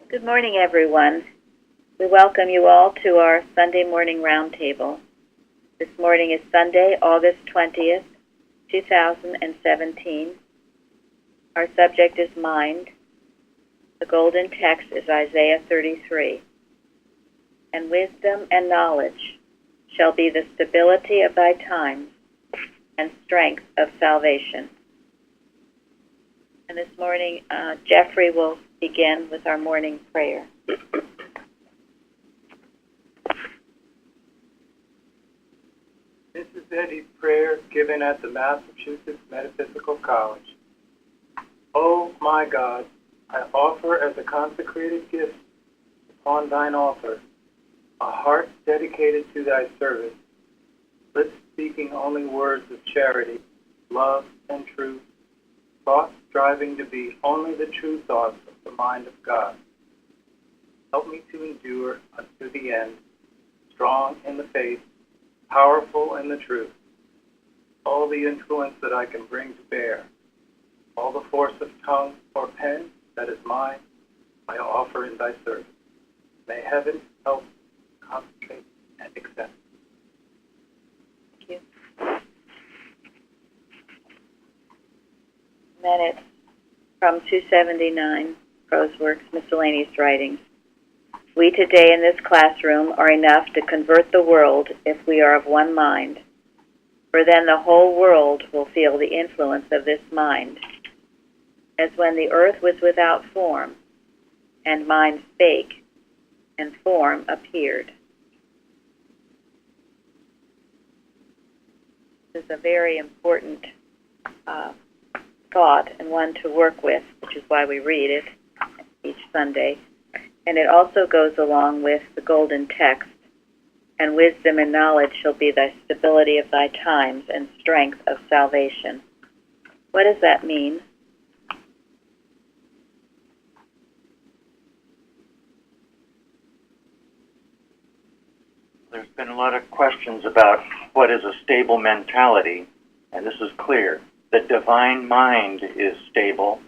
Good morning, everyone. We welcome you all to our Sunday morning roundtable. This morning is Sunday, August 20th, 2017. Our subject is mind. The golden text is Isaiah 33. And wisdom and knowledge shall be the stability of thy times and strength of salvation. And this morning, Jeffrey will begin with our morning prayer. This is Eddie's prayer given at the Massachusetts Metaphysical College. O my God, I offer as a consecrated gift upon thine altar a heart dedicated to thy service, lips speaking only words of charity, love, and truth, thoughts striving to be only the true thoughts of the mind of God. Help me to endure unto the end, strong in the faith, powerful in the truth. All the influence that I can bring to bear, all the force of tongue or pen that is mine, I offer in thy service. May heaven help concentrate and accept. Thank you. And then it's from 279, Prose Works, Miscellaneous Writings. We today in this classroom are enough to convert the world if we are of one mind, for then the whole world will feel the influence of this mind. As when the earth was without form, and mind spake, and form appeared. This is a very important thought and one to work with, which is why we read it each Sunday. And it also goes along with the golden text, and wisdom and knowledge shall be thy stability of thy times and strength of salvation. What does that mean? There's been a lot of questions about what is a stable mentality, and this is clear. The divine mind is stable,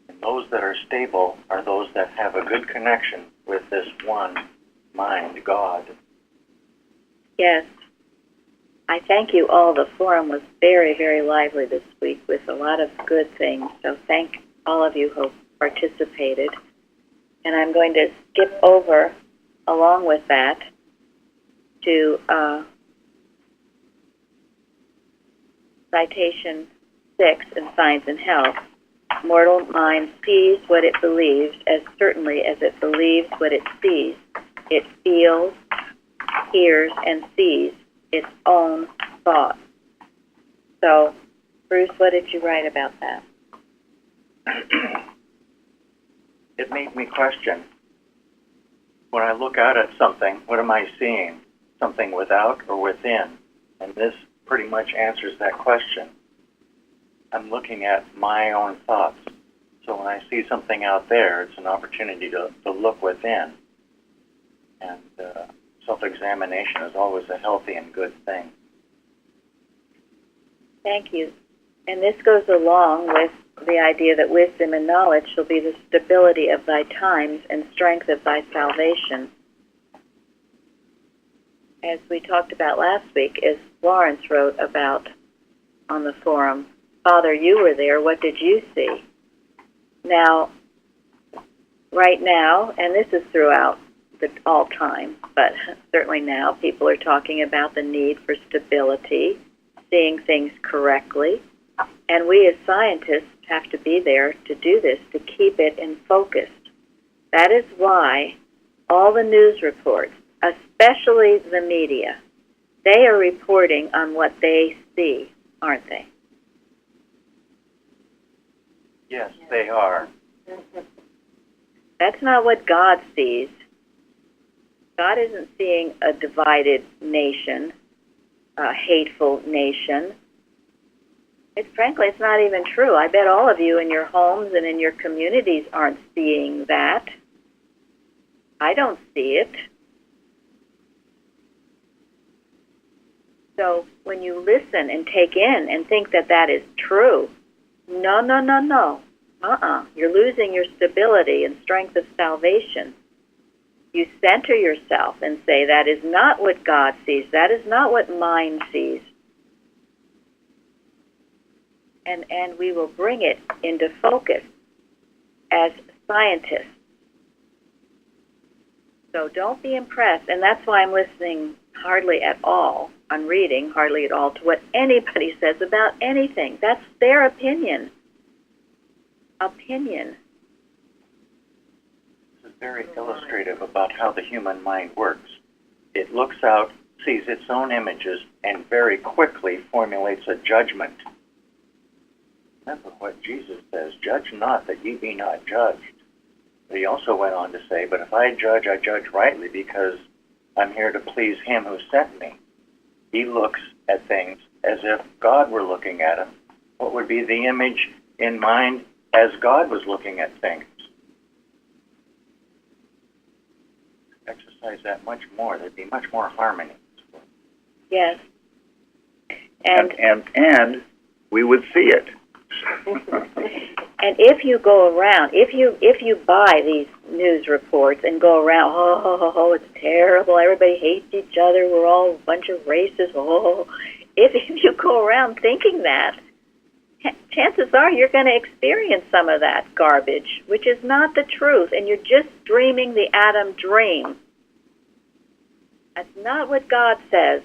and those that are stable are those that have a good connection with this one mind, God. Yes. I thank you all. The forum was very, very lively this week with a lot of good things, so thank all of you who participated. And I'm going to skip over, along with that, to citation 6 in Science and Health. Mortal mind sees what it believes as certainly as it believes what it sees. It feels, hears, and sees its own thoughts. So, Bruce, what did you write about that? It made me question. When I look out at something, what am I seeing? Something without or within? And this pretty much answers that question. I'm looking at my own thoughts. So when I see something out there, it's an opportunity to look within. And self-examination is always a healthy and good thing. Thank you. And this goes along with the idea that wisdom and knowledge shall be the stability of thy times and strength of thy salvation. As we talked about last week, as Florence wrote about on the forum, Father, you were there, what did you see? Now, right now, and this is throughout all time, but certainly now, people are talking about the need for stability, seeing things correctly, and we as scientists have to be there to do this, to keep it in focus. That is why all the news reports, especially the media, they are reporting on what they see, aren't they? Yes, they are. That's not what God sees. God isn't seeing a divided nation, a hateful nation. Frankly, it's not even true. I bet all of you in your homes and in your communities aren't seeing that. I don't see it. So when you listen and take in and think that that is true, no. You're losing your stability and strength of salvation. You center yourself and say, that is not what God sees. That is not what mind sees. And we will bring it into focus as scientists. So don't be impressed. And that's why I'm listening hardly at all. I'm reading hardly at all to what anybody says about anything. That's their opinion. This is very illustrative about how the human mind works. It looks out, sees its own images, and very quickly formulates a judgment. Remember what Jesus says, judge not that ye be not judged. But he also went on to say, but if I judge rightly because I'm here to please him who sent me. He looks at things as if God were looking at him. What would be the image in mind as God was looking at things? Exercise that much more. There'd be much more harmony. Yes. And we would see it. And if you go around, if you buy these news reports and go around, oh, it's terrible, everybody hates each other, we're all a bunch of racists, if you go around thinking that, chances are you're going to experience some of that garbage, which is not the truth, and you're just dreaming the Adam dream. That's not what God says.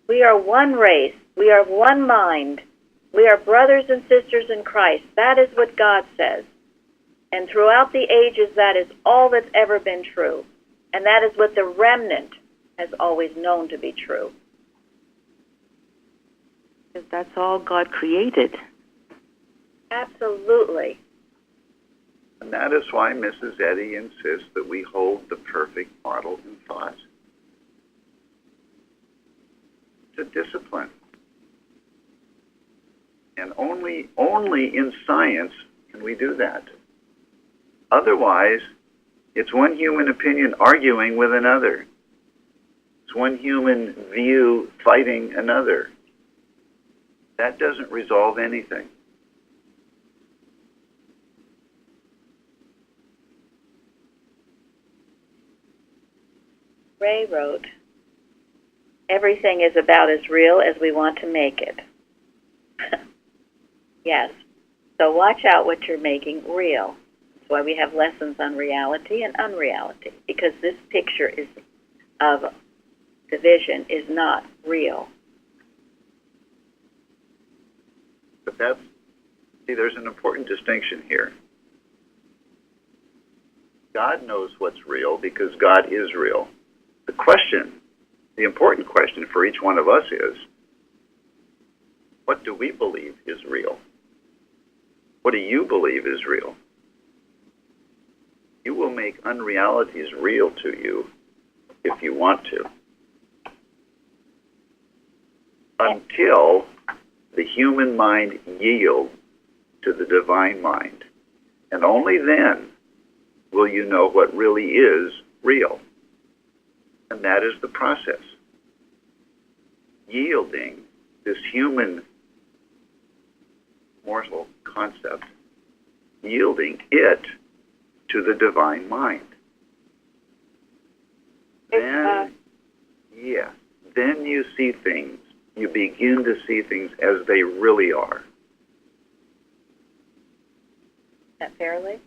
We are one race. We are one mind. We are brothers and sisters in Christ. That is what God says. And throughout the ages, that is all that's ever been true. And that is what the remnant has always known to be true. Because that's all God created. Absolutely. And that is why Mrs. Eddy insists that we hold the perfect model in thought. It's a discipline. And only in science can we do that. Otherwise, it's one human opinion arguing with another. It's one human view fighting another. That doesn't resolve anything. Ray wrote, everything is about as real as we want to make it. Yes. So watch out what you're making real. That's why we have lessons on reality and unreality, because this picture of division is not real. But there's an important distinction here. God knows what's real because God is real. The important question for each one of us is, what do we believe is real? What do you believe is real? You will make unrealities real to you if you want to. Until the human mind yields to the divine mind. And only then will you know what really is real. And that is the process. Yielding this human mortal concept, yielding it to the divine mind. Then you see things. You begin to see things as they really are. Is that fairly?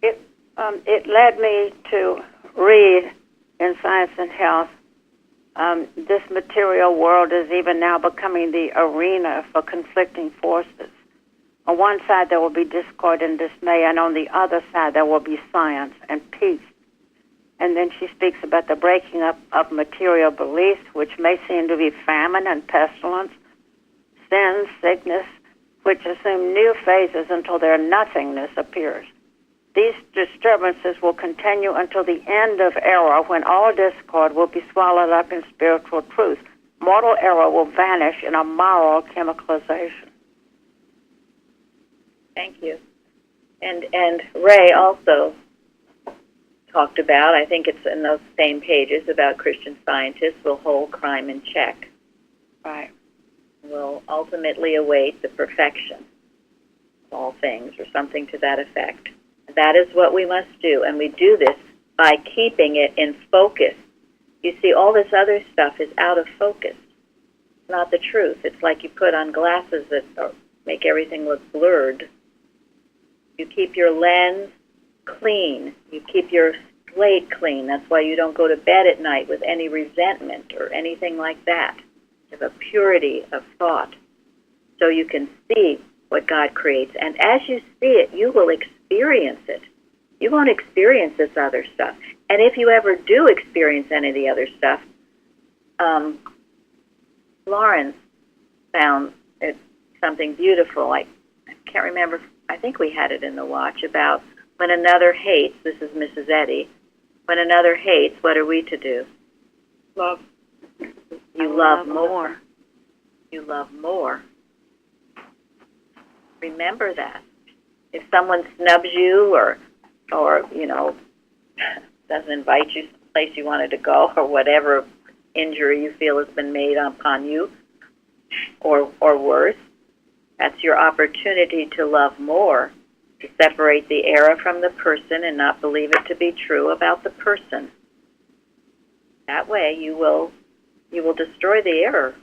It led me to read in Science and Health, this material world is even now becoming the arena for conflicting forces. On one side there will be discord and dismay, and on the other side there will be science and peace. And then she speaks about the breaking up of material beliefs, which may seem to be famine and pestilence, sin, sickness, which assume new phases until their nothingness appears. These disturbances will continue until the end of era, when all discord will be swallowed up in spiritual truth. Mortal error will vanish in a moral chemicalization. Thank you. And Ray also talked about, I think it's in those same pages, about Christian scientists will hold crime in check. Right. will ultimately await the perfection of all things, or something to that effect. That is what we must do, and we do this by keeping it in focus. You see, all this other stuff is out of focus. It's not the truth. It's like you put on glasses that make everything look blurred. You keep your lens clean. You keep your slate clean. That's why you don't go to bed at night with any resentment or anything like that. You have a purity of thought, so you can see what God creates. And as you see it, you will experience it. You won't experience this other stuff. And if you ever do experience any of the other stuff, Lawrence found it something beautiful. I can't remember. I think we had it in the watch about when another hates. This is Mrs. Eddy. When another hates, what are we to do? Love. You love more. You love more. Remember that. If someone snubs you or doesn't invite you to the place you wanted to go, or whatever injury you feel has been made upon you, or worse, that's your opportunity to love more, to separate the error from the person and not believe it to be true about the person. That way you will destroy the error.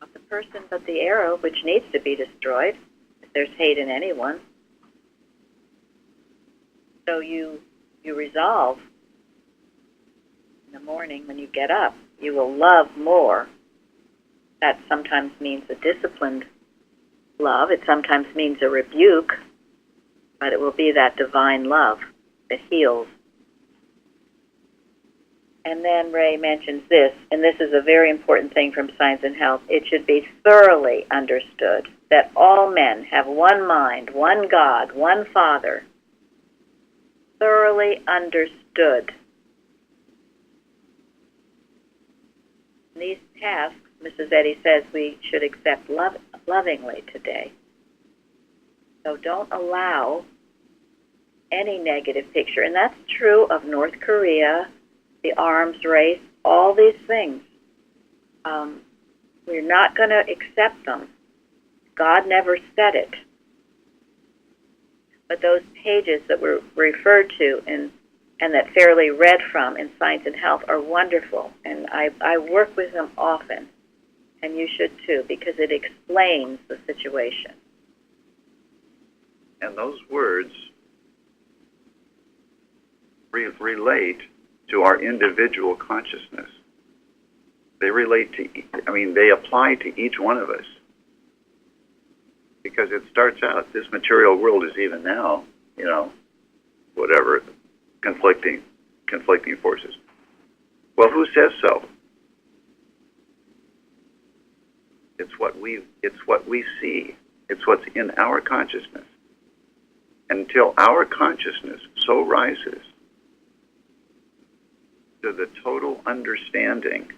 Not the person, but the error, which needs to be destroyed if there's hate in anyone. So you resolve in the morning when you get up, you will love more. That sometimes means a disciplined love. It sometimes means a rebuke, but it will be that divine love that heals. And then Ray mentions this, and this is a very important thing from Science and Health. It should be thoroughly understood that all men have one mind, one God, one Father. Thoroughly understood. These tasks, Mrs. Eddy says, we should accept lovingly today. So don't allow any negative picture. And that's true of North Korea, the arms race, all these things. We're not going to accept them. God never said it. But those pages that were referred to and that Fairley read from in Science and Health are wonderful. And I work with them often. And you should too, because it explains the situation. And those words relate to our individual consciousness. They relate to, they apply to each one of us. Because it starts out, this material world is even now, whatever, conflicting forces. Well, who says so? It's what we see. It's what's in our consciousness. Until our consciousness so rises to the total understanding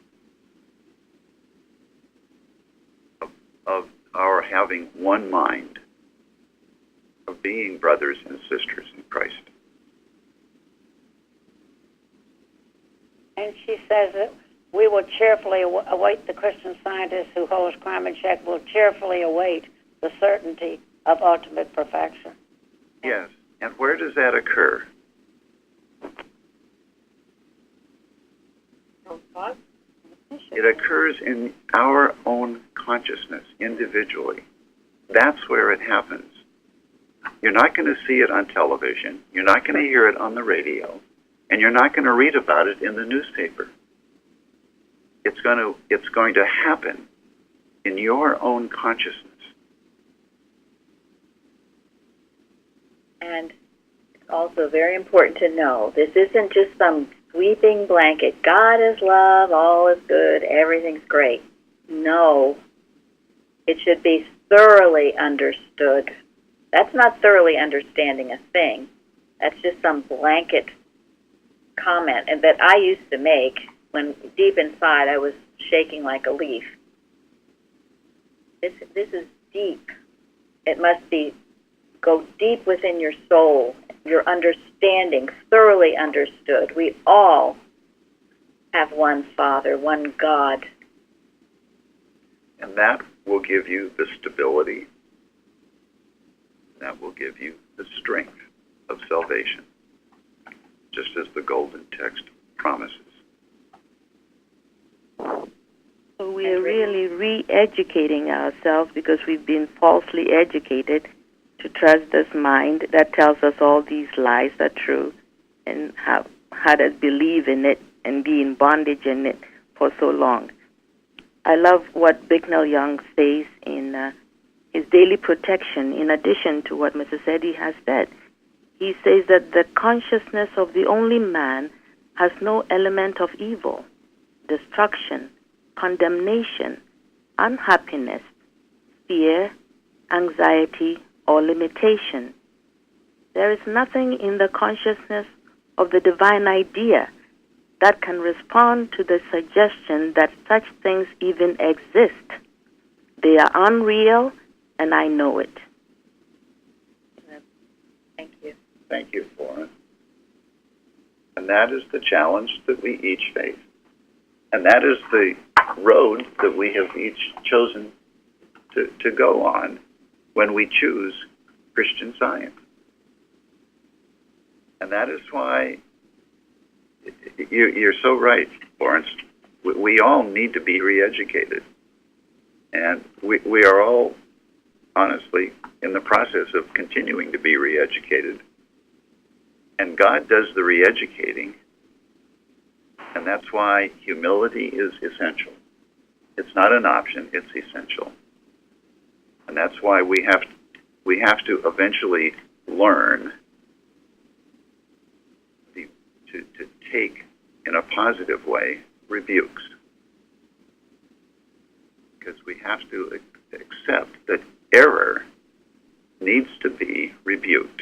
of our having one mind, of being brothers and sisters in Christ. And she says that we will cheerfully await, the Christian Scientist who holds crime in check will cheerfully await the certainty of ultimate perfection. Yes. And where does that occur? It occurs in our own consciousness, individually. That's where it happens. You're not going to see it on television. You're not going to hear it on the radio. And you're not going to read about it in the newspaper. It's going to happen in your own consciousness. And it's also very important to know this isn't just some sweeping blanket. God is love, all is good, everything's great. No. It should be thoroughly understood. That's not thoroughly understanding a thing. That's just some blanket comment and that I used to make when deep inside I was shaking like a leaf. This is deep. It must go deep within your soul, your understanding, thoroughly understood. We all have one Father, one God. And that will give you the stability. That will give you the strength of salvation, just as the golden text promises. So we are really re-educating ourselves because we've been falsely educated to trust this mind that tells us all these lies are true and had us believe in it and be in bondage in it for so long. I love what Bicknell Young says in his Daily Protection, in addition to what Mrs. Eddy has said. He says that the consciousness of the only man has no element of evil, destruction, condemnation, unhappiness, fear, anxiety, or limitation. There is nothing in the consciousness of the divine idea that can respond to the suggestion that such things even exist. They are unreal, and I know it. Thank you. Thank you, Florence. And that is the challenge that we each face. And that is the road that we have each chosen to go on when we choose Christian Science. And that is why you're so right, Florence. We all need to be re-educated. And we are all, honestly, in the process of continuing to be re-educated. And God does the re-educating. And that's why humility is essential. It's not an option, it's essential. And that's why we have to eventually learn to take, in a positive way, rebukes. Because we have to accept that error needs to be rebuked.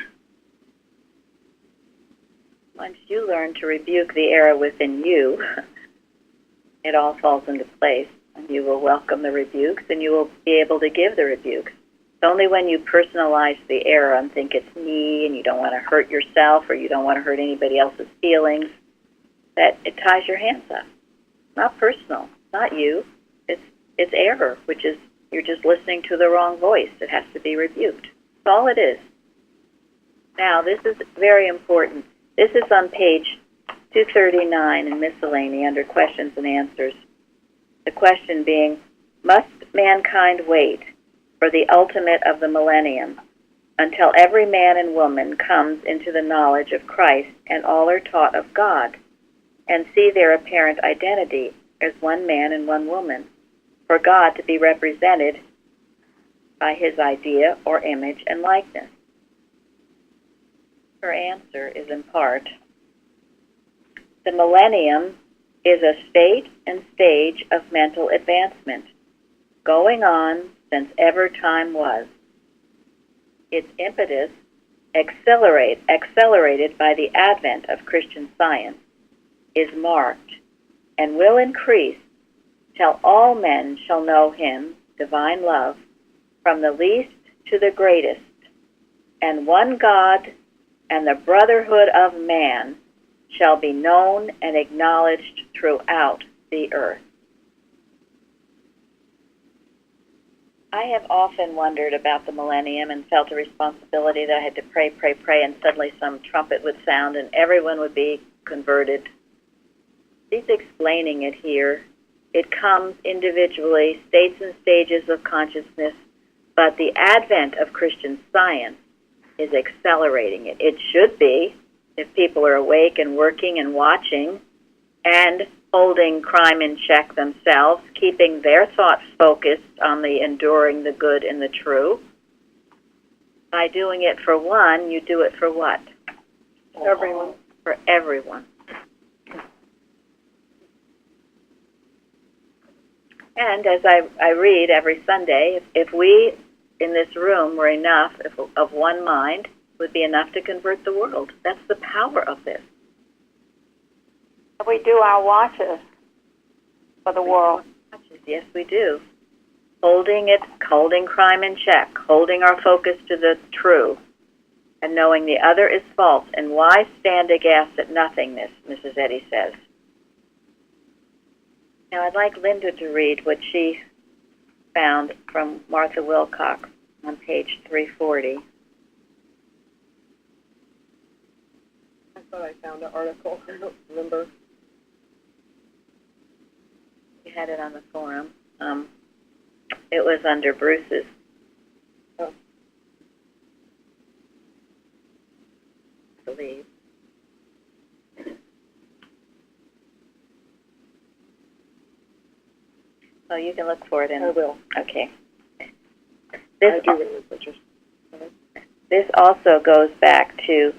Once you learn to rebuke the error within you, it all falls into place, and you will welcome the rebukes, and you will be able to give the rebukes. It's only when you personalize the error and think it's me, and you don't want to hurt yourself, or you don't want to hurt anybody else's feelings, that it ties your hands up. It's not personal. It's not you. It's error, which is you're just listening to the wrong voice. It has to be rebuked. That's all it is. Now, this is very important. This is on page 239 in Miscellany under Questions and Answers. The question being, must mankind wait for the ultimate of the millennium until every man and woman comes into the knowledge of Christ and all are taught of God and see their apparent identity as one man and one woman, for God to be represented by his idea or image and likeness? Her answer is in part, the millennium is a state and stage of mental advancement, going on since ever time was. Its impetus, accelerated by the advent of Christian Science, is marked and will increase till all men shall know him, divine love, from the least to the greatest, and one God and the brotherhood of man shall be known and acknowledged throughout the earth. I have often wondered about the millennium and felt a responsibility that I had to pray, and suddenly some trumpet would sound and everyone would be converted. He's explaining it here. It comes individually, states and stages of consciousness, but the advent of Christian Science is accelerating it. It should be, if people are awake and working and watching and holding crime in check themselves, keeping their thoughts focused on the enduring, the good, and the true. By doing it for one, you do it for what? Everyone. For everyone. And as I read every Sunday, if we in this room were enough, of one mind, would be enough to convert the world. That's the power of this. We do our watches for the world. Yes, we do. Holding crime in check, holding our focus to the true, and knowing the other is false. And why stand aghast at nothingness, Mrs. Eddy says. Now, I'd like Linda to read what she found from Martha Wilcox on page 340. I thought I found an article. I don't remember. You had it on the forum. It was under Bruce's. Oh. I believe. So you can look for it in. I will. Okay. I This, do remember what you're saying. this also goes back to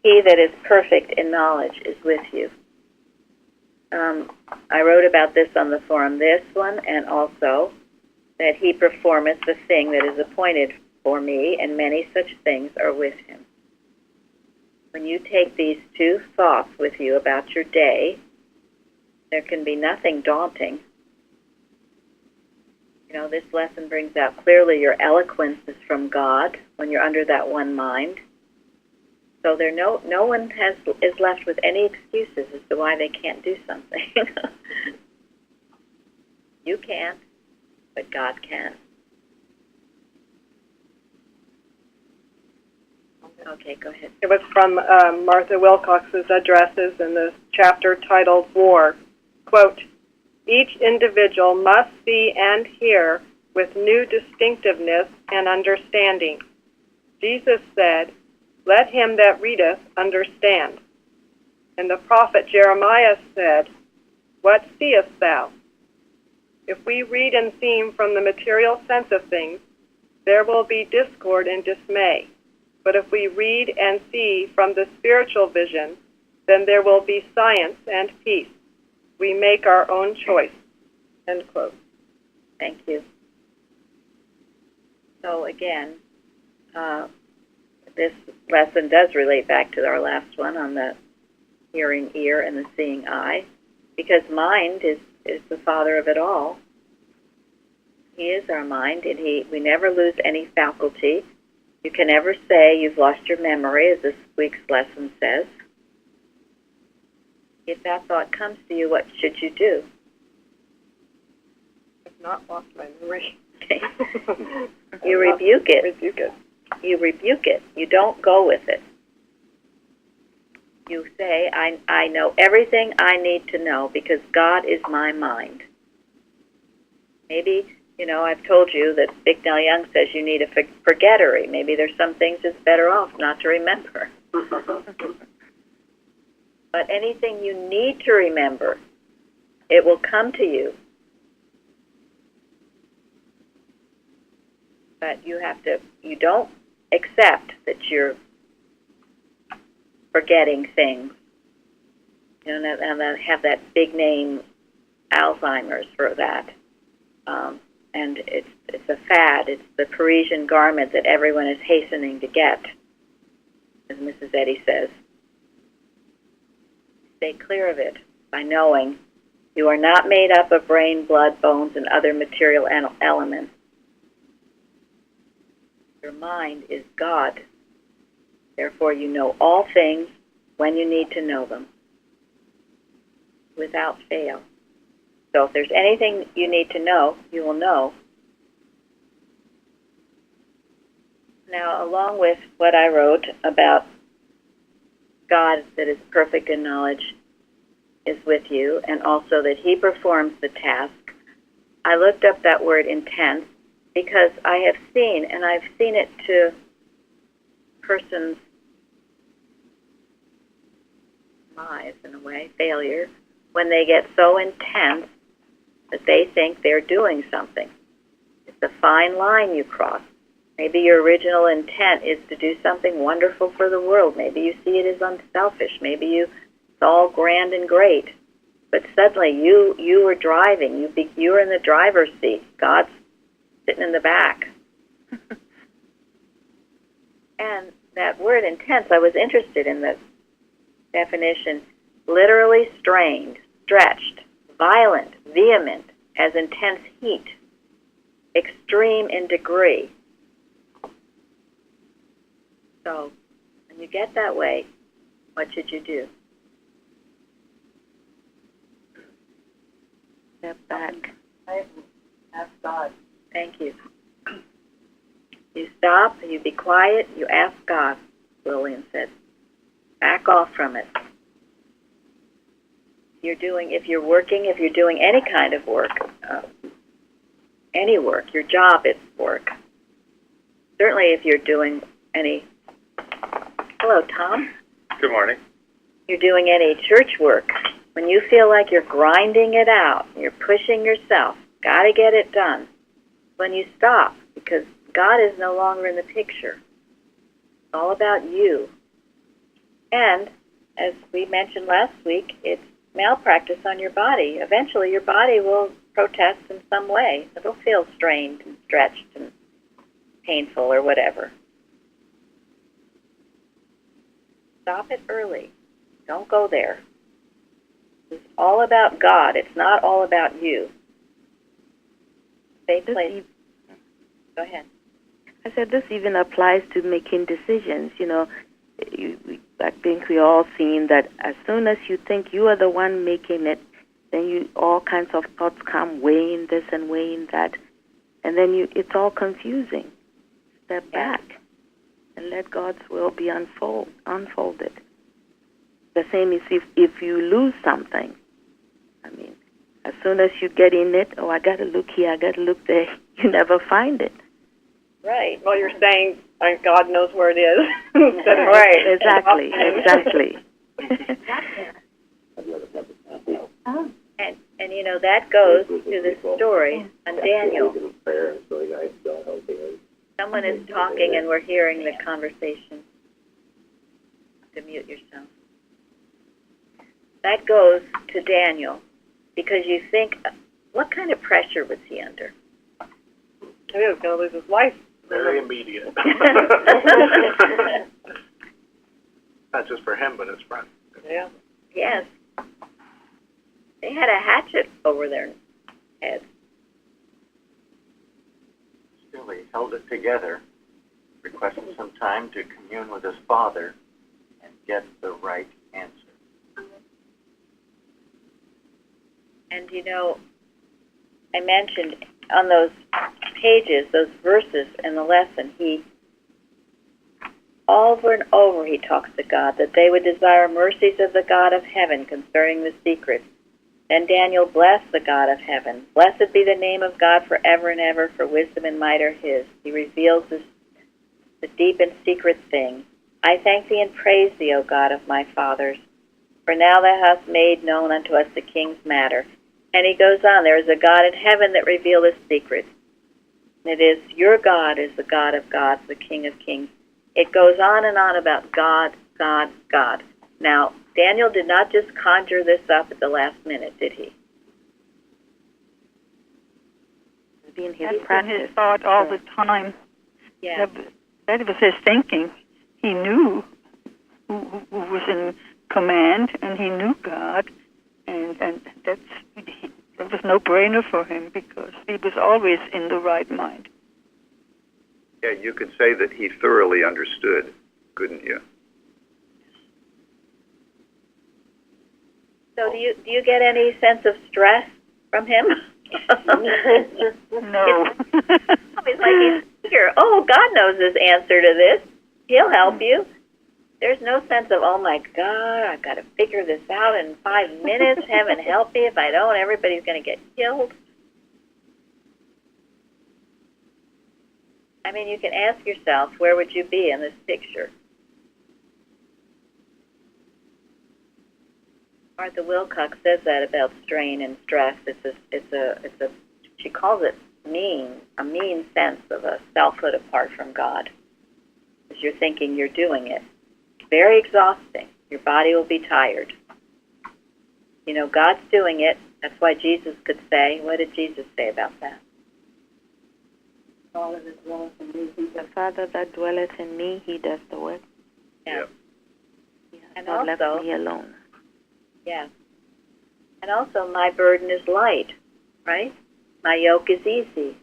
he that is perfect in knowledge is with you. I wrote about this on the forum, this one, and also that he performeth the thing that is appointed for me, and many such things are with him. When you take these two thoughts with you about your day, there can be nothing daunting. You know, this lesson brings out clearly your eloquence is from God when you're under that one mind. So there no one is left with any excuses as to why they can't do something. You can't, but God can. Okay, go ahead. It was from Martha Wilcox's addresses in the chapter titled War. Quote, each individual must see and hear with new distinctiveness and understanding. Jesus said, let him that readeth understand. And the prophet Jeremiah said, what seest thou? If we read and theme from the material sense of things, there will be discord and dismay. But if we read and see from the spiritual vision, then there will be science and peace. We make our own choice. End quote. Thank you. So again, this lesson does relate back to our last one on the hearing ear and the seeing eye, because mind is the father of it all. He is our mind, and we never lose any faculty. You can never say you've lost your memory, as this week's lesson says. If that thought comes to you, what should you do? I've not lost my memory. Okay. You rebuke it. Rebuke it. You rebuke it. You don't go with it. You say, I know everything I need to know because God is my mind. Maybe, I've told you that Bicknell Young says you need a forgettery. Maybe there's some things it's better off not to remember. But anything you need to remember, it will come to you. But you don't accept that you're forgetting things. And have that big name Alzheimer's for that. And it's a fad. It's the Parisian garment that everyone is hastening to get, as Mrs. Eddy says. Stay clear of it by knowing you are not made up of brain, blood, bones, and other material elements. Your mind is God. Therefore, you know all things when you need to know them, without fail. So if there's anything you need to know, you will know. Now, along with what I wrote about God that is perfect in knowledge is with you, and also that he performs the task, I looked up that word intense because I have seen, and I've seen it to persons' demise, in a way, failure, when they get so intense that they think they're doing something. It's a fine line you cross. Maybe your original intent is to do something wonderful for the world. Maybe you see it as unselfish. Maybe it's all grand and great. But suddenly you were driving. You were in the driver's seat. God's sitting in the back. And that word intense, I was interested in the definition. Literally strained, stretched, violent, vehement, as intense heat, extreme in degree. So, when you get that way, what should you do? Thank you. You stop, you be quiet, you ask God, Lillian said. Back off from it. If you're working, if you're doing any kind of work, any work, your job is work. Certainly if you're doing any, hello, Tom? Good morning. You're doing any church work, when you feel like you're grinding it out, you're pushing yourself, got to get it done, when you stop, because God is no longer in the picture. It's all about you. And, as we mentioned last week, it's malpractice on your body. Eventually your body will protest in some way. It'll feel strained and stretched and painful or whatever. Stop it early. Don't go there. It's all about God. It's not all about you. Go ahead. I said this even applies to making decisions. You know, I think we all seen that as soon as you think you are the one making it, then all kinds of thoughts come weighing this and weighing that, and then it's all confusing. Step back and let God's will be unfolded. The same is if you lose something. I mean, as soon as you get in it, I got to look here, I got to look there, you never find it. Right. Well, you're saying God knows where it is. Right, exactly. And you know, that goes to the story on Daniel. Someone is talking and we're hearing the conversation. To mute yourself. That goes to Daniel, because you think, what kind of pressure was he under? He was going to lose his life. Very immediate. Not just for him, but his friends. Yeah. Yes. They had a hatchet over their heads. Still, he held it together, requested some time to commune with his father and get the right answer. And you know, I mentioned on those pages, those verses in the lesson, he over and over he talks to God that they would desire mercies of the God of heaven concerning the secrets. Then Daniel blessed the God of heaven. Blessed be the name of God forever and ever, for wisdom and might are his. He reveals the deep and secret things. I thank thee and praise thee, O God of my fathers, for now thou hast made known unto us the king's matter. And he goes on, there is a God in heaven that revealeth secrets. It is your God is the God of gods, the King of kings. It goes on and on about God, God, God. Now, Daniel did not just conjure this up at the last minute, did he? Being his That's practice. been his thought all the time. Yeah. That was his thinking. He knew who was in command, and he knew God, and that was no brainer for him because he was always in the right mind. Yeah, you could say that he thoroughly understood, couldn't you? So do you get any sense of stress from him? No. It's like he's here. Oh, God knows his answer to this. He'll help you. There's no sense of, oh my God, I've got to figure this out in 5 minutes. Heaven help me. If I don't, everybody's going to get killed. I mean, you can ask yourself, where would you be in this picture? Martha Wilcox says that about strain and stress. She calls it a mean sense of a selfhood apart from God. Because you're thinking you're doing it. Very exhausting. Your body will be tired. You know, God's doing it. That's why Jesus could say, what did Jesus say about that? The Father that dwelleth in me, he does the work. Yeah. He has And not also, left me alone. Yeah. And also, my burden is light, right? My yoke is easy.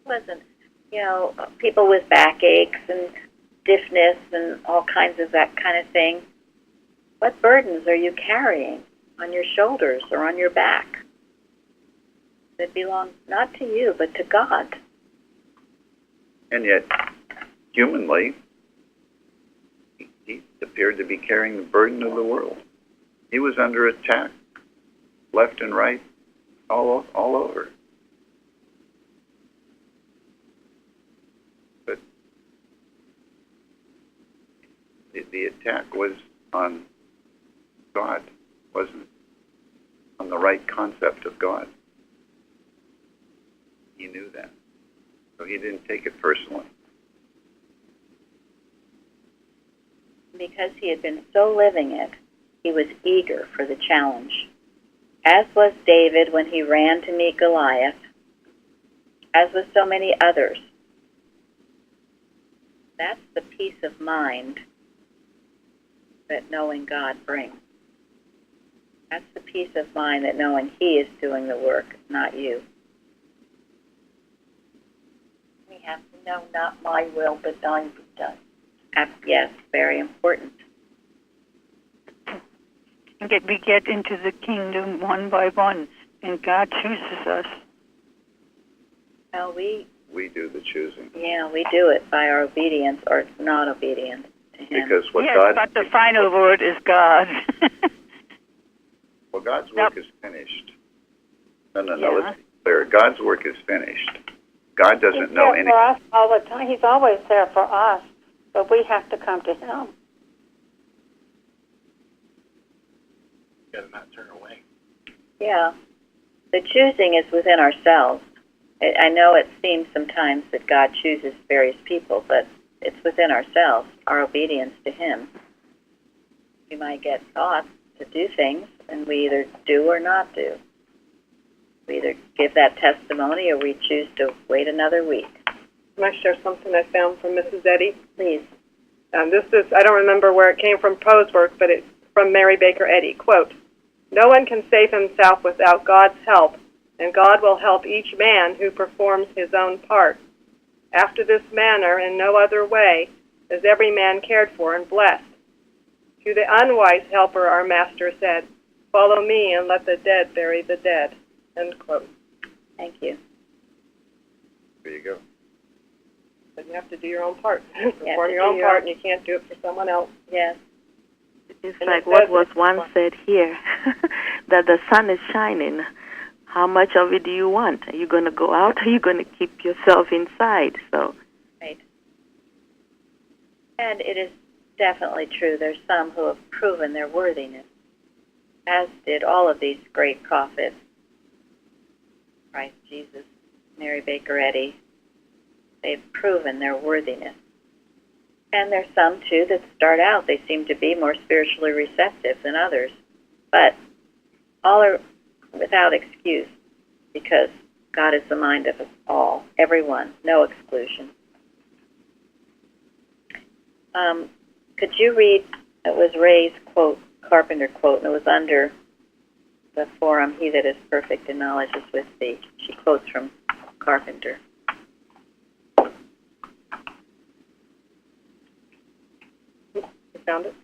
Listen, you know, people with backaches and stiffness and all kinds of that kind of thing, what burdens are you carrying on your shoulders or on your back? that belongs not to you, but to God. And yet, humanly, he appeared to be carrying the burden of the world. He was under attack, left and right, all over. But the attack was on God, wasn't it? On the right concept of God. He knew that. So he didn't take it personally. Because he had been so living it, he was eager for the challenge, as was David when he ran to meet Goliath, as with so many others. That's the peace of mind that knowing God brings. That's the peace of mind that knowing he is doing the work, not you. We have to know not my will, but thine be done. Yes, very important. We get into the kingdom one by one, and God chooses us. Well, we do the choosing. Yeah, we do it by our obedience or not obedience to him. Because what yes, God... but the final word is God. Well, God's work is finished. No, Yeah. let's be clear. God's work is finished. God doesn't know He's anything. there for us all the time. He's always there for us, but we have to come to him. You gotta not turn away. Yeah. The choosing is within ourselves. I know it seems sometimes that God chooses various people, but it's within ourselves, our obedience to him. We might get thoughts to do things, and we either do or not do. We either give that testimony or we choose to wait another week. Can I share something I found from Mrs. Eddy? Please. This is, I don't remember where it came from, Poe's work, but it's from Mary Baker Eddy. Quote, "No one can save himself without God's help, and God will help each man who performs his own part. After this manner, in no other way, is every man cared for and blessed. To the unwise helper, our Master said, 'Follow me and let the dead bury the dead.'" End quote. Thank you. There you go. But you have to do your own part. Perform your own part, and you can't do it for someone else. Yes. It's And like it what says was it. once said here, that the sun is shining. How much of it do you want? Are you going to go out, or are you going to keep yourself inside? So, Right. And it is definitely true. There's some who have proven their worthiness, as did all of these great prophets. Christ Jesus, Mary Baker Eddy. They've proven their worthiness. And there's some, too, that start out, they seem to be more spiritually receptive than others. But all are without excuse, because God is the mind of us all, everyone, no exclusion. Could you read, it was Ray's quote, Carpenter quote, and it was under the forum, "He that is perfect in knowledge is with thee." She quotes from Carpenter. You found it?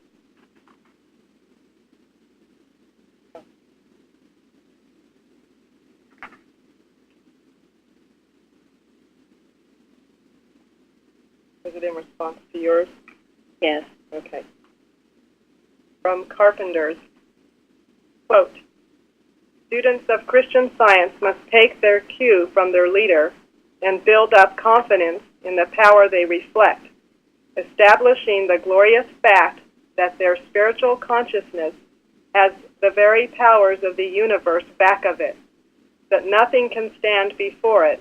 Was it in response to yours? Yes. Okay. From Carpenter's, quote, "Students of Christian Science must take their cue from their leader and build up confidence in the power they reflect, establishing the glorious fact that their spiritual consciousness has the very powers of the universe back of it, that nothing can stand before it,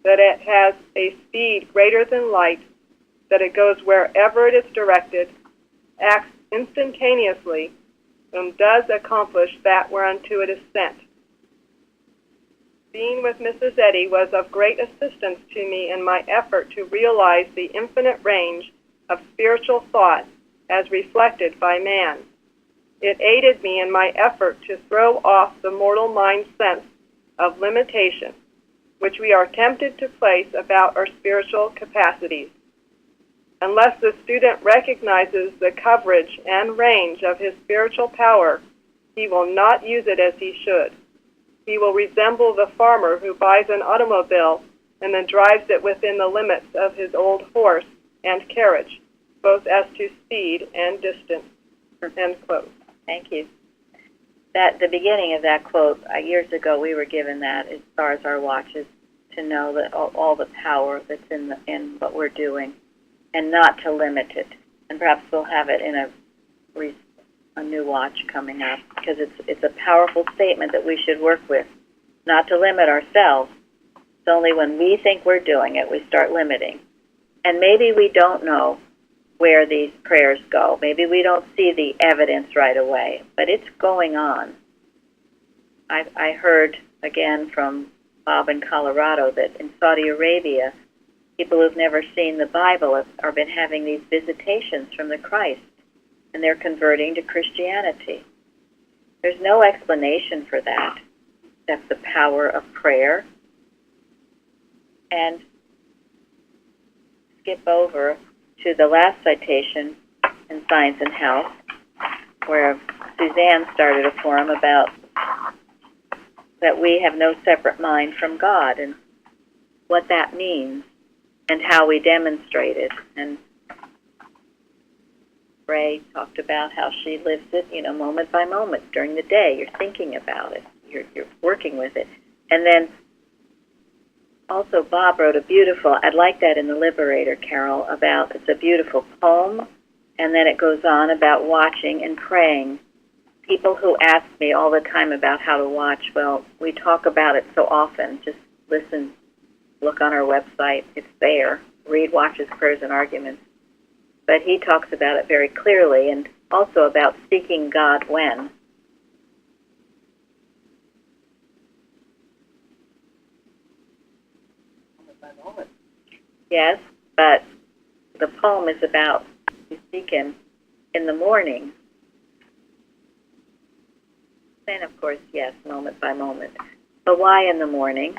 that it has a speed greater than light, that it goes wherever it is directed, acts instantaneously, and does accomplish that whereunto it is sent. Being with Mrs. Eddy was of great assistance to me in my effort to realize the infinite range of spiritual thought as reflected by man. It aided me in my effort to throw off the mortal mind's sense of limitation, which we are tempted to place about our spiritual capacities. Unless the student recognizes the coverage and range of his spiritual power, he will not use it as he should. He will resemble the farmer who buys an automobile and then drives it within the limits of his old horse and carriage, both as to speed and distance. End quote. Thank you. That the beginning of that quote, years ago we were given that as far as our watches, to know that all the power that's in what we're doing, and not to limit it. And perhaps we'll have it in a new watch coming up, because it's a powerful statement that we should work with, not to limit ourselves. It's only when we think we're doing it we start limiting. And maybe we don't know where these prayers go. Maybe we don't see the evidence right away, but it's going on. I heard again from Bob in Colorado that in Saudi Arabia, people who've never seen the Bible have been having these visitations from the Christ, and they're converting to Christianity. There's no explanation for that except the power of prayer. And skip over to the last citation in Science and Health, where Suzanne started a forum about that we have no separate mind from God, and what that means, and how we demonstrate it. And Ray talked about how she lives it, moment by moment during the day. You're thinking about it. You're working with it. And then also Bob wrote a beautiful, I'd like that in the Liberator, Carol, about, it's a beautiful poem, and then it goes on about watching and praying. People who ask me all the time about how to watch, well, we talk about it so often. Just listen, look on our website. It's there. Read Watches, Prayers, and Arguments. But he talks about it very clearly, and also about seeking God when. Yes, but the poem is about you seek Him in the morning. And of course, yes, moment by moment. But why in the morning?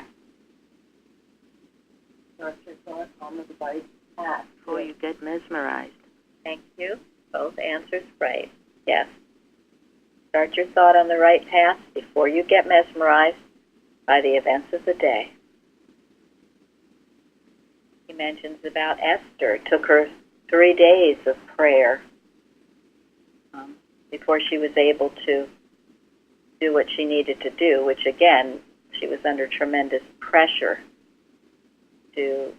Start your thought on the right path. Before you get mesmerized. Thank you. Both answers right. Yes. Start your thought on the right path before you get mesmerized by the events of the day. He mentions about Esther. It took her 3 days of prayer before she was able to do what she needed to do, which again, she was under tremendous pressure to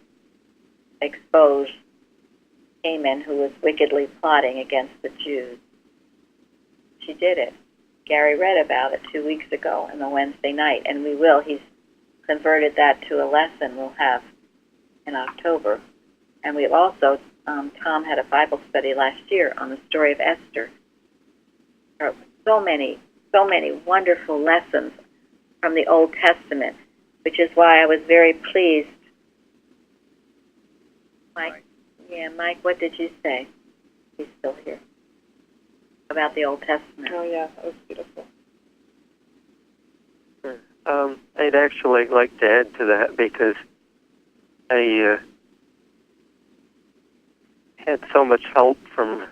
expose Haman, who was wickedly plotting against the Jews. She did it. Gary read about it 2 weeks ago on the Wednesday night, and we will. He's converted that to a lesson we'll have in October. And we've also, Tom had a Bible study last year on the story of Esther. There are so many wonderful lessons from the Old Testament, which is why I was very pleased. Mike? Yeah, Mike, what did you say? He's still here. About the Old Testament. Oh, yeah, that was beautiful. I'd actually like to add to that, because I had so much help from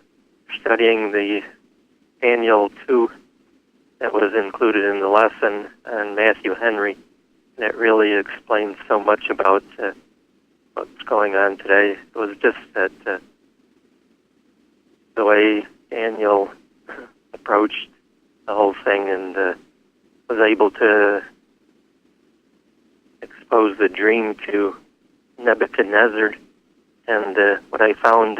studying the Daniel 2 that was included in the lesson on Matthew Henry. And it really explains so much about what's going on today. It was just that the way Daniel approached the whole thing and was able to expose the dream to Nebuchadnezzar. And what I found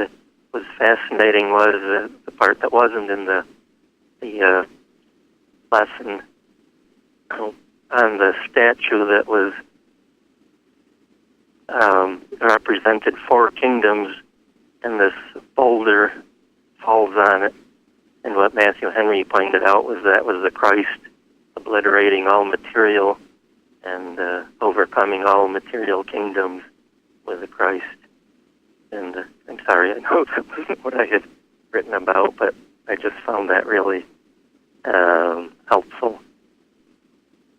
was fascinating was the part that wasn't in the lesson on the statue that was represented 4 kingdoms, and this boulder falls on it. And what Matthew Henry pointed out was that was the Christ obliterating all material and overcoming all material kingdoms with the Christ. And I'm sorry, I know that wasn't what I had written about, but I just found that really helpful.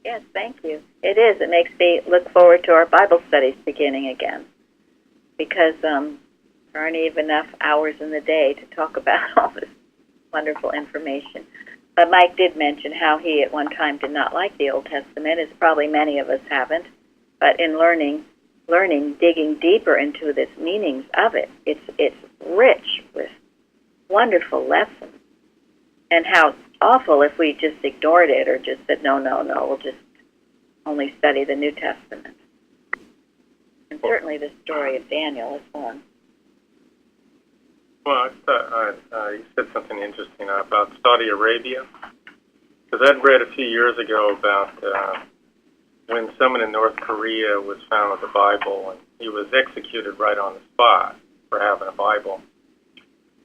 Yes, thank you. It is. It makes me look forward to our Bible studies beginning again, because there aren't even enough hours in the day to talk about all this wonderful information. But Mike did mention how he at one time did not like the Old Testament, as probably many of us haven't. But in learning, digging deeper into the meanings of it, it's rich with wonderful lessons. And how awful if we just ignored it or just said, no, we'll just only study the New Testament. And certainly the story of Daniel is one. Well, you said something interesting about Saudi Arabia. Because I'd read a few years ago about when someone in North Korea was found with a Bible, and he was executed right on the spot for having a Bible.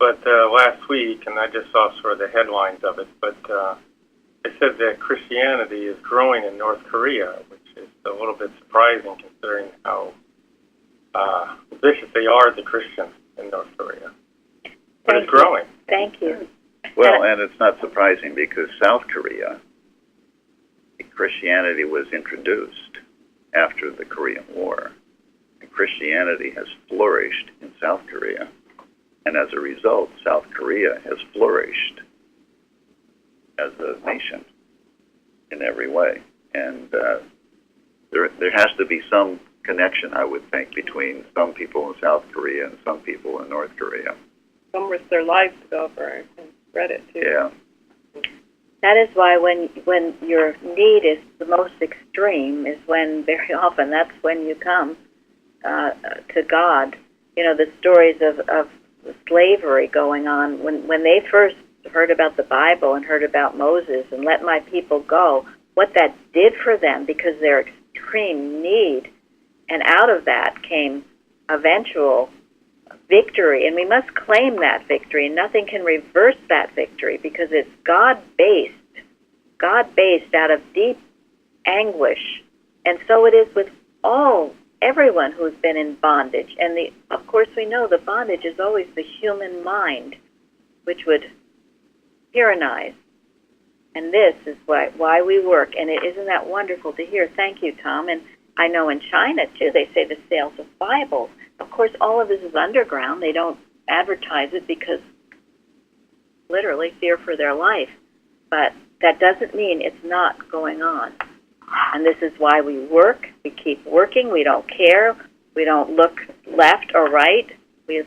But last week, and I just saw sort of the headlines of it, but it said that Christianity is growing in North Korea, which is a little bit surprising considering how vicious they are, the Christians in North Korea. But it's growing. Thank you. Well, and it's not surprising because South Korea, Christianity was introduced after the Korean War. And Christianity has flourished in South Korea. And as a result, South Korea has flourished as a nation in every way. And there has to be some connection, I would think, between some people in South Korea and some people in North Korea. Some risk their lives to go over and spread it, too. Yeah. That is why when your need is the most extreme is when very often that's when you come to God. You know, the stories of slavery going on, when they first heard about the Bible and heard about Moses and let my people go, what that did for them because their extreme need, and out of that came eventual victory, and we must claim that victory, and nothing can reverse that victory because it's God-based out of deep anguish. And so it is with everyone who's been in bondage. And of course we know the bondage is always the human mind, which would tyrannize. And this is why we work. And isn't that wonderful to hear? Thank you, Tom. And I know in China, too, they say the sales of Bibles. Of course, all of this is underground. They don't advertise it because literally fear for their life. But that doesn't mean it's not going on. And this is why we work. We keep working. We don't care. We don't look left or right. We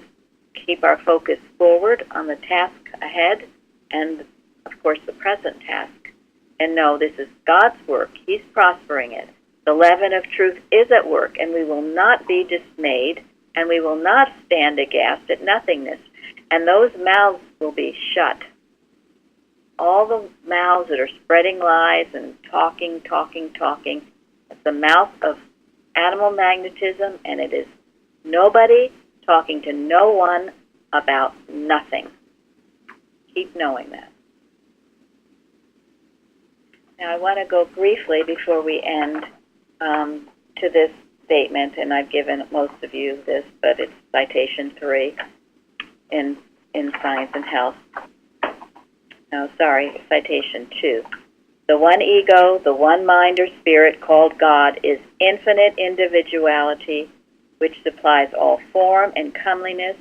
keep our focus forward on the task ahead and, of course, the present task. And know this is God's work. He's prospering it. The leaven of truth is at work, and we will not be dismayed, and we will not stand aghast at nothingness. And those mouths will be shut. All the mouths that are spreading lies and talking, it's the mouth of animal magnetism, and it is nobody talking to no one about nothing. Keep knowing that. Now I want to go briefly before we end to this statement, and I've given most of you this, but it's citation 3 in Science and Health. No, sorry, citation 2. The one ego, the one mind or spirit called God is infinite individuality, which supplies all form and comeliness,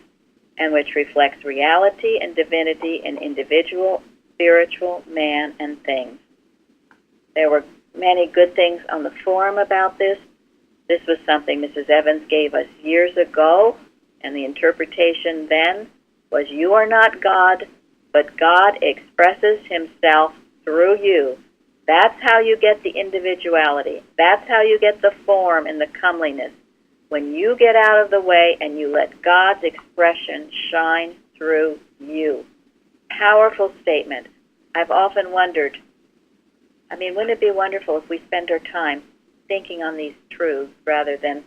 and which reflects reality and divinity in individual, spiritual, man, and things. There were many good things on the forum about this. This was something Mrs. Evans gave us years ago, and the interpretation then was, you are not God, but God expresses himself through you. That's how you get the individuality. That's how you get the form and the comeliness. When you get out of the way and you let God's expression shine through you. Powerful statement. I've often wondered, wouldn't it be wonderful if we spend our time thinking on these truths rather than,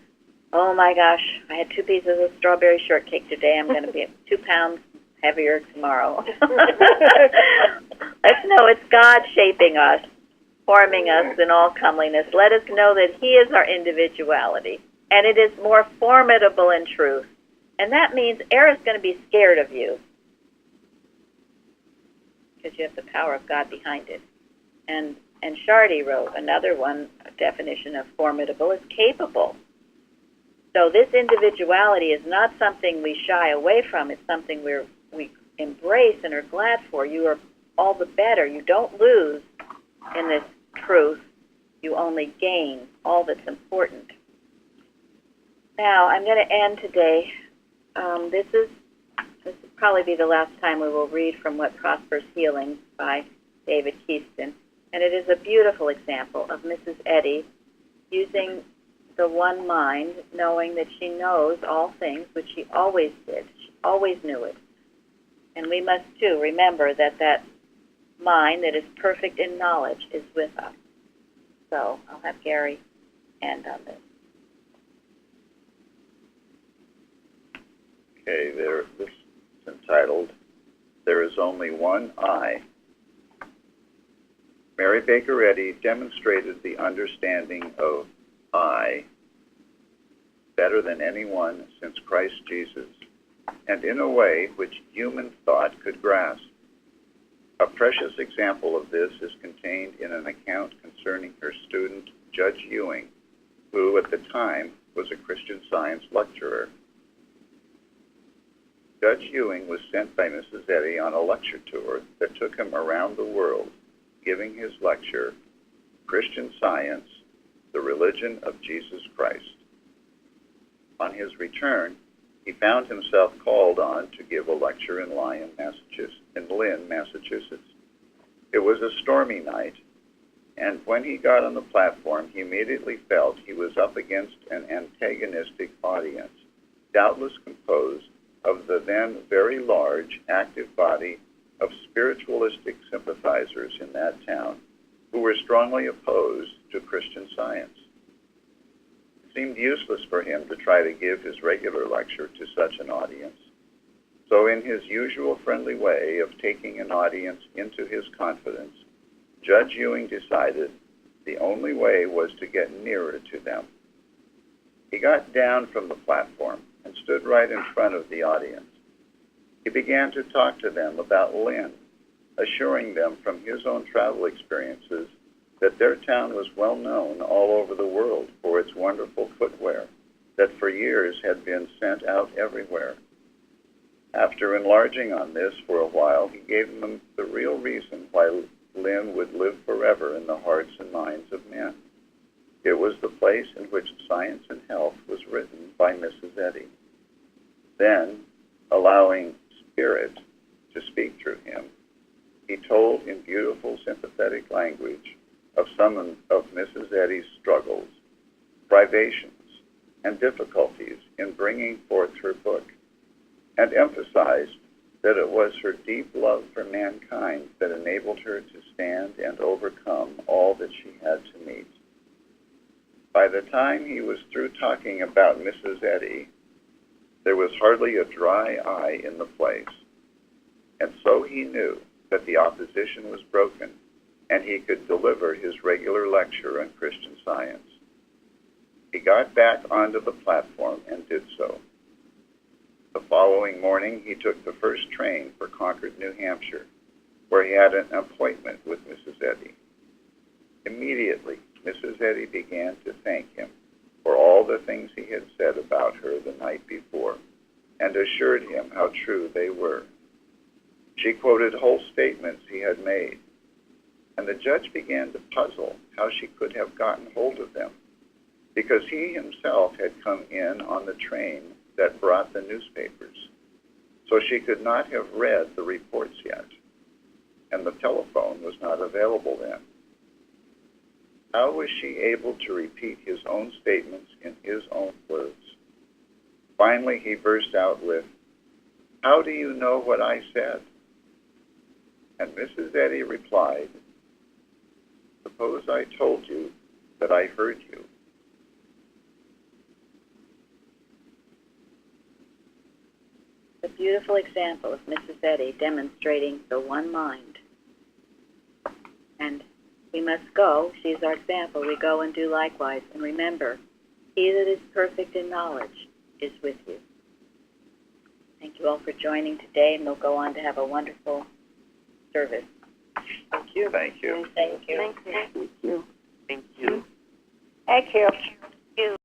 oh my gosh, I had 2 pieces of strawberry shortcake today, I'm going to be 2 pounds heavier tomorrow. Let's know it's God shaping us, forming us in all comeliness. Let us know that he is our individuality, and it is more formidable in truth. And that means air is going to be scared of you because you have the power of God behind it. And Shardy wrote another one, a definition of formidable is capable. So this individuality is not something we shy away from. It's something we embrace and are glad for. You are all the better. You don't lose in this truth. You only gain all that's important. Now, I'm going to end today. This will probably be the last time we will read from What Prospers Healing by David Keaston. And it is a beautiful example of Mrs. Eddy using the one mind, knowing that she knows all things, which she always did. She always knew it. And we must, too, remember that that mind that is perfect in knowledge is with us. So I'll have Gary end on this. Okay, this is entitled, There is Only One I. Mary Baker Eddy demonstrated the understanding of I better than anyone since Christ Jesus, and in a way which human thought could grasp. A precious example of this is contained in an account concerning her student, Judge Ewing, who at the time was a Christian Science lecturer. Judge Ewing was sent by Mrs. Eddy on a lecture tour that took him around the world, giving his lecture, Christian Science, the Religion of Jesus Christ. On his return, he found himself called on to give a lecture in Lynn, Massachusetts. It was a stormy night, and when he got on the platform, he immediately felt he was up against an antagonistic audience, doubtless composed of the then very large, active body of spiritualistic sympathizers in that town who were strongly opposed to Christian Science. It seemed useless for him to try to give his regular lecture to such an audience. So in his usual friendly way of taking an audience into his confidence, Judge Ewing decided the only way was to get nearer to them. He got down from the platform and stood right in front of the audience. He began to talk to them about Lynn, assuring them from his own travel experiences that their town was well known all over the world for its wonderful footwear that for years had been sent out everywhere. After enlarging on this for a while, he gave them the real reason why Lynn would live forever in the hearts and minds of men. It was the place in which Science and Health was written by Mrs. Eddy. Then, allowing Spirit to speak through him, he told in beautiful, sympathetic language of some of Mrs. Eddy's struggles, privations, and difficulties in bringing forth her book, and emphasized that it was her deep love for mankind that enabled her to stand and overcome all that she had to meet. By the time he was through talking about Mrs. Eddy, there was hardly a dry eye in the place, and so he knew that the opposition was broken, and he could deliver his regular lecture on Christian Science. He got back onto the platform and did so. The following morning, he took the first train for Concord, New Hampshire, where he had an appointment with Mrs. Eddy. Immediately, Mrs. Eddy began to thank him for all the things he had said about her the night before, and assured him how true they were. She quoted whole statements he had made, and the judge began to puzzle how she could have gotten hold of them, because he himself had come in on the train that brought the newspapers, so she could not have read the reports yet, and the telephone was not available then. How was she able to repeat his own statements in his own words? Finally, he burst out with, "How do you know what I said?" And Mrs. Eddy replied, "Suppose I told you that I heard you." A beautiful example of Mrs. Eddy demonstrating the one mind. And we must go. She's our example. We go and do likewise. And remember, he that is perfect in knowledge is with you. Thank you all for joining today, and we'll go on to have a wonderful service. Thank you. Thank you. Thank you. Thank you. Thank you. Thank you. Thank you.